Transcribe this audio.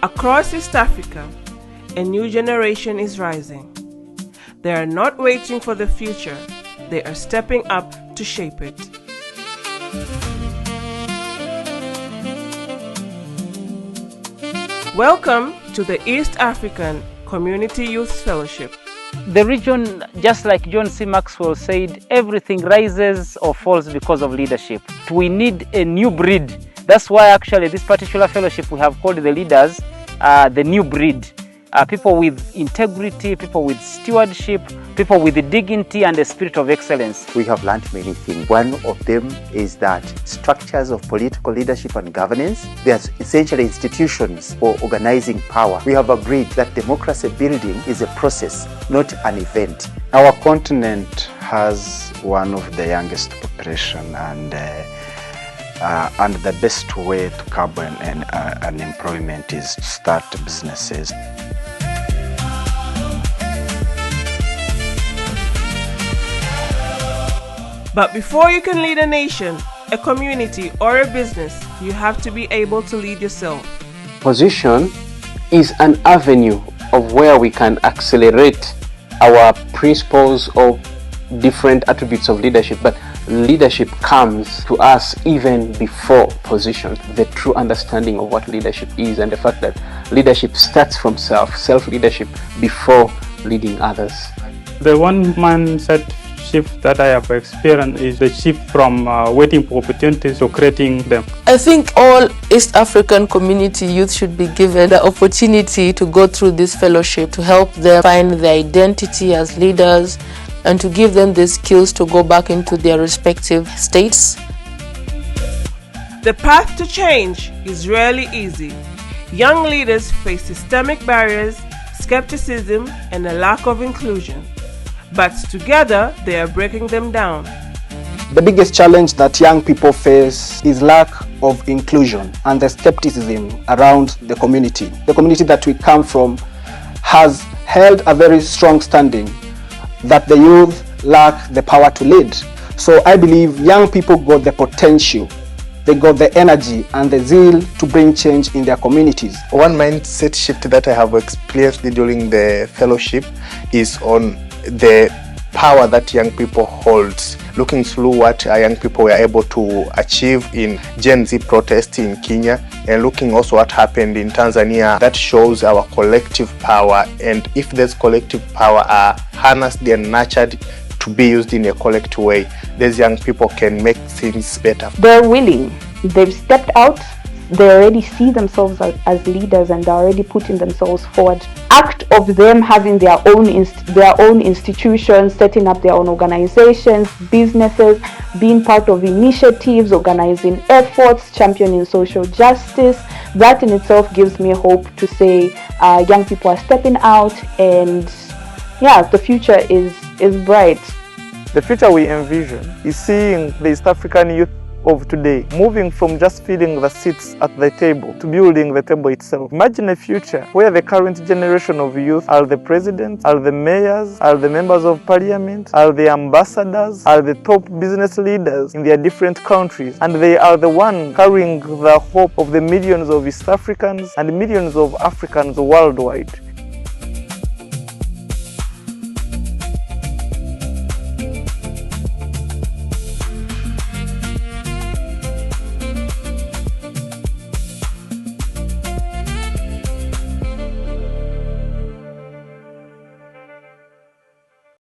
Across East Africa, a new generation is rising. They are not waiting for the future, they are stepping up to shape it. Welcome to the East African Community Youth Fellowship. The region, just like John C. Maxwell said, everything rises or falls because of leadership. We need a new breed. That's why actually this particular fellowship we have called the leaders the new breed. People with integrity, people with stewardship, people with dignity and a spirit of excellence. We have learned many things. One of them is that structures of political leadership and governance, they are essentially institutions for organizing power. We have agreed that democracy building is a process, not an event. Our continent has one of the youngest population and the best way to curb unemployment is to start businesses. But before you can lead a nation, a community, or a business, you have to be able to lead yourself. Position is an avenue of where we can accelerate our principles of different attributes of leadership, but leadership comes to us even before position. The true understanding of what leadership is and the fact that leadership starts from self-leadership before leading others. The one-man set shift that I have experienced is the shift from waiting for opportunities to creating them. I think all East African community youth should be given the opportunity to go through this fellowship to help them find their identity as leaders and to give them the skills to go back into their respective states. The path to change is rarely easy. Young leaders face systemic barriers, skepticism, and a lack of inclusion. But together, they are breaking them down. The biggest challenge that young people face is lack of inclusion and the skepticism around the community. The community that we come from has held a very strong standing that the youth lack the power to lead. So I believe young people got the potential, they got the energy and the zeal to bring change in their communities. One mindset shift that I have experienced during the fellowship is on the power that young people hold. Looking through what young people were able to achieve in Gen Z protests in Kenya, and looking also what happened in Tanzania, that shows our collective power, and if this collective power are harnessed and nurtured to be used in a collective way, these young people can make things better. They're willing, they've stepped out, they already see themselves as leaders and they're already putting themselves forward. Act of them having their own institutions, setting up their own organizations, businesses, being part of initiatives, organizing efforts, championing social justice, that in itself gives me hope to say young people are stepping out, and yeah, the future is bright. The future we envision is seeing the East African youth of today moving from just filling the seats at the table to building the table itself. Imagine a future where the current generation of youth are the presidents, are the mayors, are the members of parliament, are the ambassadors, are the top business leaders in their different countries, and they are the one carrying the hope of the millions of East Africans and millions of Africans worldwide.